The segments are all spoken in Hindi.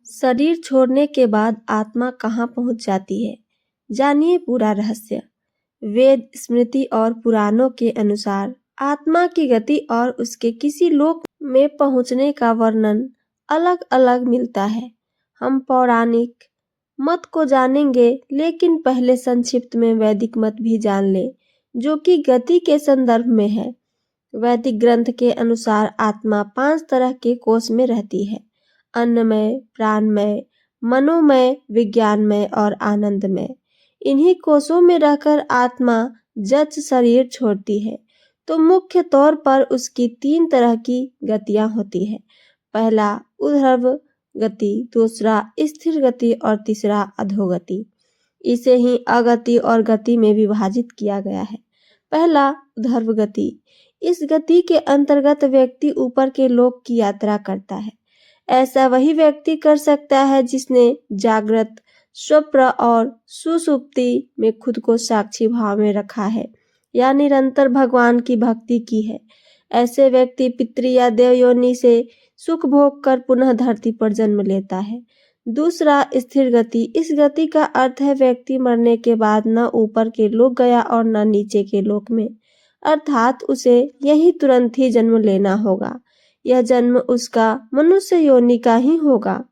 शरीर छोड़ने के बाद आत्मा कहाँ पहुंच जाती है? जानिए पूरा रहस्य। वेद, स्मृति और पुराणों के अनुसार आत्मा की गति और उसके किसी लोक में पहुंचने का वर्णन अलग अलग मिलता है। हम पौराणिक मत को जानेंगे, लेकिन पहले संक्षिप्त में वैदिक मत भी जान ले, जो कि गति के संदर्भ में है। वैदिक ग्रंथ के अनुसार आत्मा 5 तरह के कोष में रहती है: अन्नमय, प्राणमय, मनोमय, विज्ञानमय और आनंदमय। इन्हीं कोषों में रहकर आत्मा जब शरीर छोड़ती है तो मुख्य तौर पर उसकी 3 तरह की गतियां होती है। पहला ऊर्ध्व गति, दूसरा स्थिर गति और तीसरा अधोगति। इसे ही अगति और गति में विभाजित किया गया है। पहला ऊर्ध्व गति। इस गति के अंतर्गत व्यक्ति ऊपर के लोक की यात्रा करता है। ऐसा वही व्यक्ति कर सकता है जिसने जागृत, स्वप्न और सुषुप्ति में खुद को साक्षी भाव में रखा है या निरंतर भगवान की भक्ति की है। ऐसे व्यक्ति पितृ या देव योनि से सुख भोग कर पुनः धरती पर जन्म लेता है। दूसरा स्थिर गति। इस गति का अर्थ है व्यक्ति मरने के बाद न ऊपर के लोक गया और न नीचे के लोक में, अर्थात उसे यही तुरंत ही जन्म लेना होगा। यह जन्म उसका मनुष्य योनि का ही होगा।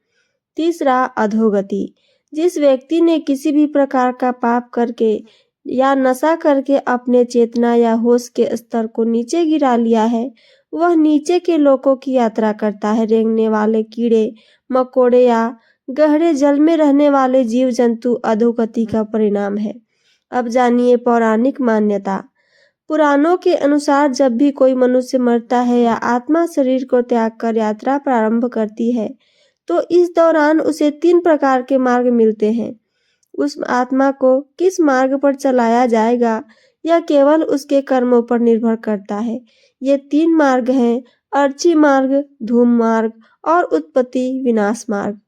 तीसरा अधोगति। जिस व्यक्ति ने किसी भी प्रकार का पाप करके या नशा करके अपने चेतना या होश के स्तर को नीचे गिरा लिया है, वह नीचे के लोकों की यात्रा करता है। रेंगने वाले कीड़े मकोड़े या गहरे जल में रहने वाले जीव जंतु अधोगति का परिणाम है। अब जानिए पौराणिक मान्यता। पुराणों के अनुसार जब भी कोई मनुष्य मरता है या आत्मा शरीर को त्याग कर यात्रा प्रारंभ करती है, तो इस दौरान उसे 3 प्रकार के मार्ग मिलते हैं। उस आत्मा को किस मार्ग पर चलाया जाएगा यह केवल उसके कर्मों पर निर्भर करता है। ये 3 मार्ग हैं: अर्ची मार्ग, धूम मार्ग और उत्पत्ति विनाश मार्ग।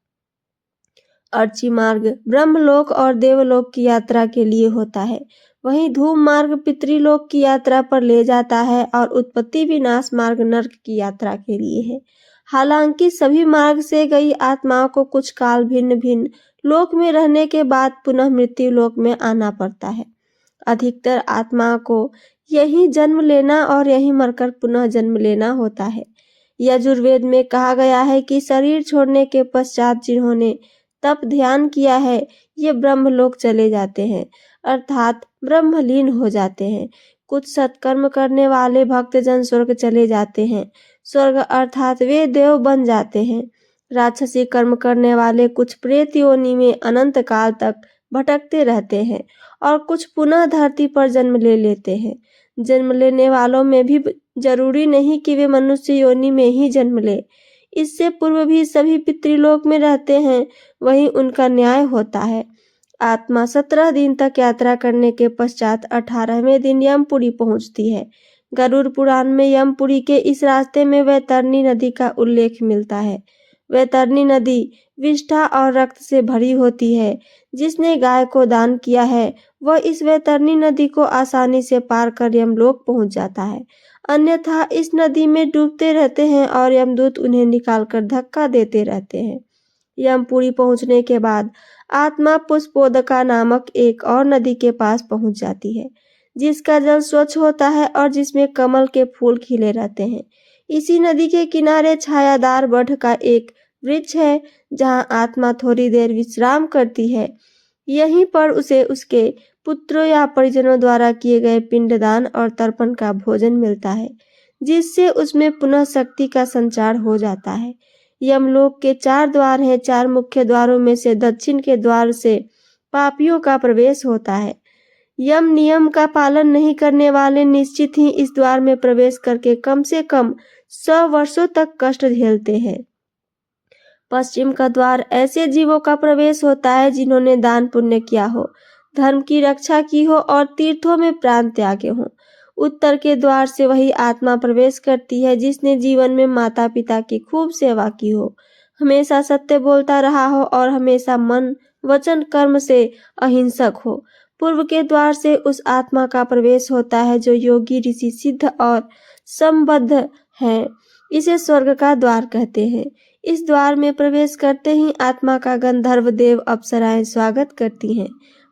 अर्ची मार्ग ब्रह्मलोक और देवलोक की यात्रा के लिए होता है, वहीं धूम मार्ग पितृलोक की यात्रा पर ले जाता है और उत्पत्ति विनाश मार्ग नर्क की यात्रा के लिए है। हालांकि सभी मार्ग से गई आत्माओं को कुछ काल भिन्न भिन्न लोक में रहने के बाद पुनः मृत्यु लोक में आना पड़ता है। अधिकतर आत्माओं को यही जन्म लेना और यही मरकर पुनः जन्म लेना होता है। यजुर्वेद में कहा गया है कि शरीर छोड़ने के पश्चात जिन्होंने तप ध्यान किया है, ये ब्रह्मलोक चले जाते हैं, अर्थात ब्रह्मलीन हो जाते हैं। कुछ सत्कर्म करने वाले भक्तजन स्वर्ग चले जाते हैं, स्वर्ग अर्थात वे देव बन जाते हैं। राक्षसी कर्म करने वाले कुछ प्रेत योनि में अनंत काल तक भटकते रहते हैं और कुछ पुनः धरती पर जन्म ले लेते हैं। जन्म लेने वालों में भी जरूरी नहीं कि वे मनुष्य योनि में ही जन्म ले, इससे पूर्व भी सभी पितृलोक में रहते हैं, वहीं उनका न्याय होता है। आत्मा 17 दिन तक यात्रा करने के पश्चात 18वें दिन यमपुरी पहुंचती है। गरुड़ पुराण में यमपुरी के इस रास्ते में वैतरणी नदी का उल्लेख मिलता है। वैतरणी नदी विष्ठा और रक्त से भरी होती है। जिसने गाय को दान किया है वह इस वैतरणी नदी को आसानी से पार कर यमलोक पहुंच जाता है, अन्यथा इस नदी में डूबते रहते हैं और यमदूत उन्हें निकालकर धक्का देते रहते हैं। यमपुरी पहुंचने के बाद आत्मा पुष्पोदका नामक एक और नदी के पास पहुंच जाती है, जिसका जल स्वच्छ होता है और जिसमें कमल के फूल खिले रहते हैं। इसी नदी के किनारे छायादार वट का एक वृक्ष है, जहां आत्मा थोड़ी देर विश्राम करती है। यहीं पर उसे उसके पुत्रों या परिजनों द्वारा किए गए पिंडदान और तर्पण का भोजन मिलता है, जिससे उसमें पुनः शक्ति का संचार हो जाता है। यमलोक के 4 द्वार हैं। 4 मुख्य द्वारों में से दक्षिण के द्वार से पापियों का प्रवेश होता है। यम नियम का पालन नहीं करने वाले निश्चित ही इस द्वार में प्रवेश करके कम से कम 100 वर्षों तक कष्ट झेलते हैं। पश्चिम का द्वार ऐसे जीवों का प्रवेश होता है जिन्होंने दान पुण्य किया हो, धर्म की रक्षा की हो और तीर्थों में प्राण त्यागे हों। उत्तर के द्वार से वही आत्मा प्रवेश करती है जिसने जीवन में माता पिता की खूब सेवा की हो, हमेशा सत्य बोलता रहा हो और हमेशा मन वचन कर्म से अहिंसक हो। पूर्व के द्वार से उस आत्मा का प्रवेश होता है जो योगी ऋषि सिद्ध और संबद्ध है। इसे स्वर्ग का द्वार कहते हैं। इस द्वार में प्रवेश करते ही आत्मा का गंधर्व देव अप्सराएं स्वागत करती हैं।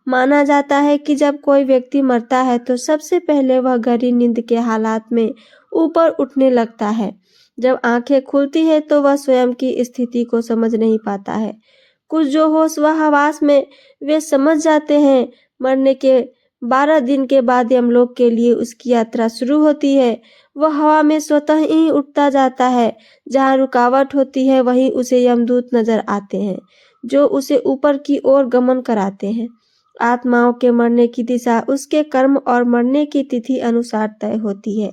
माना जाता है कि जब कोई व्यक्ति मरता है तो सबसे पहले वह गहरी नींद के हालात में ऊपर उठने लगता है। जब आंखें खुलती है तो वह स्वयं की स्थिति को समझ नहीं पाता है। कुछ जो होश व हवास में वे समझ जाते हैं। मरने के 12 दिन के बाद यमलोक के लिए उसकी यात्रा शुरू होती है। वह हवा में स्वतः ही उठता जाता है। जहाँ रुकावट होती है वहीं उसे यमदूत नजर आते हैं, जो उसे ऊपर की ओर गमन कराते हैं। आत्माओं के मरने की दिशा उसके कर्म और मरने की तिथि अनुसार तय होती है।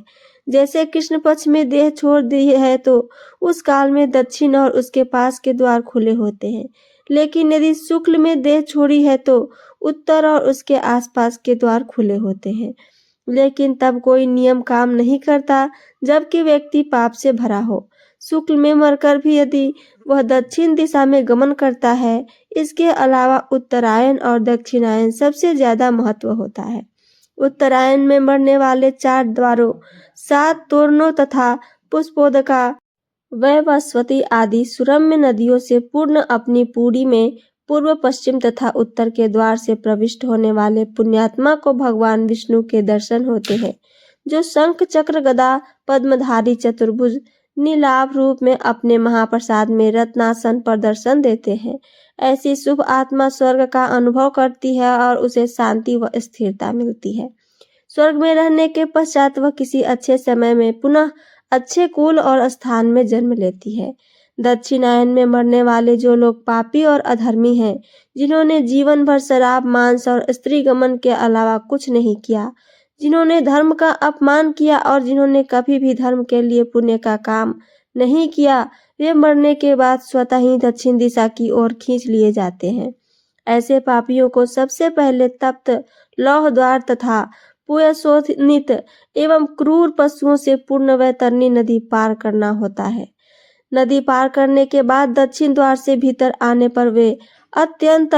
जैसे कृष्ण पक्ष में देह छोड़ दी है तो उस काल में दक्षिण और उसके पास के द्वार खुले होते हैं, लेकिन यदि शुक्ल में देह छोड़ी है तो उत्तर और उसके आसपास के द्वार खुले होते हैं। लेकिन तब कोई नियम काम नहीं करता जबकि व्यक्ति पाप से भरा हो। शुक्ल में मरकर भी यदि वह दक्षिण दिशा में गमन करता है। इसके अलावा उत्तरायण और दक्षिणायन सबसे ज्यादा महत्व होता है। उत्तरायण में मरने वाले 4 द्वारों, 7 तोरणों तथा पुष्पोदका, वैवस्वती आदि सुरम्य नदियों से पूर्ण अपनी पूरी में पूर्व, पश्चिम तथा उत्तर के द्वार से प्रविष्ट होने वाले पुण्यात्मा को भगवान विष्णु के दर्शन होते हैं, जो शंख चक्र गदा पद्मधारी चतुर्भुज नीलाभ रूप में अपने महाप्रसाद में रत्नासन पर दर्शन देते हैं। ऐसी शुभ आत्मा स्वर्ग का अनुभव करती है और उसे शांति व स्थिरता मिलती है। स्वर्ग में रहने के पश्चात वह किसी अच्छे समय में पुनः अच्छे कुल और स्थान में जन्म लेती है। दक्षिणायन में मरने वाले जो लोग पापी और अधर्मी हैं, जिन्होंने जीवन भर शराब, मांस और स्त्री गमन के अलावा कुछ नहीं किया, जिन्होंने धर्म का अपमान किया और जिन्होंने कभी भी धर्म के लिए पुण्य का काम नहीं किया, वे मरने के बाद स्वतः ही दक्षिण दिशा की ओर खींच लिए जाते हैं। ऐसे पापियों को सबसे पहले तप्त लौह द्वार तथा पुयशोनित एवं क्रूर पशुओं से पूर्ण वैतरणी नदी पार करना होता है। नदी पार करने के बाद दक्षिण द्वार से भीतर आने पर वे अत्यंत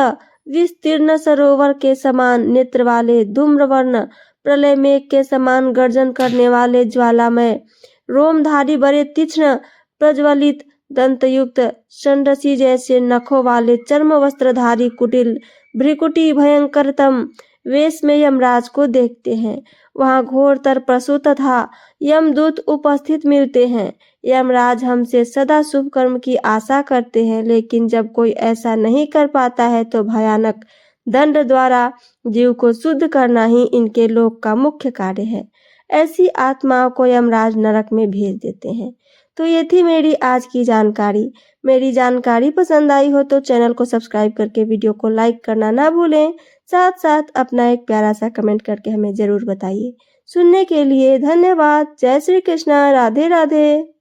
विस्तीर्ण सरोवर के समान नेत्र वाले, धूम्रवर्ण प्रलय मेघ के समान गर्जन करने वाले, ज्वालामय रोमधारी, बड़े तीक्ष्ण प्रज्वलित दंतयुक्त षंडसी जैसे नखों वाले, चर्म वस्त्रधारी, कुटिल भ्रिकुटी भयंकरतम वेश में यमराज को देखते हैं। वहां घोरतर पशु तथा यमदूत उपस्थित मिलते हैं। यमराज हमसे सदा शुभ कर्म की आशा करते हैं, लेकिन जब कोई ऐसा नहीं कर पाता है तो भयानक दंड द्वारा जीव को शुद्ध करना ही इनके लोक का मुख्य कार्य है। ऐसी आत्माओं को यमराज नरक में भेज देते हैं। तो ये थी मेरी आज की जानकारी। मेरी जानकारी पसंद आई हो तो चैनल को सब्सक्राइब करके वीडियो को लाइक करना ना भूलें। साथ साथ अपना एक प्यारा सा कमेंट करके हमें जरूर बताइए। सुनने के लिए धन्यवाद। जय श्री कृष्णा। राधे राधे।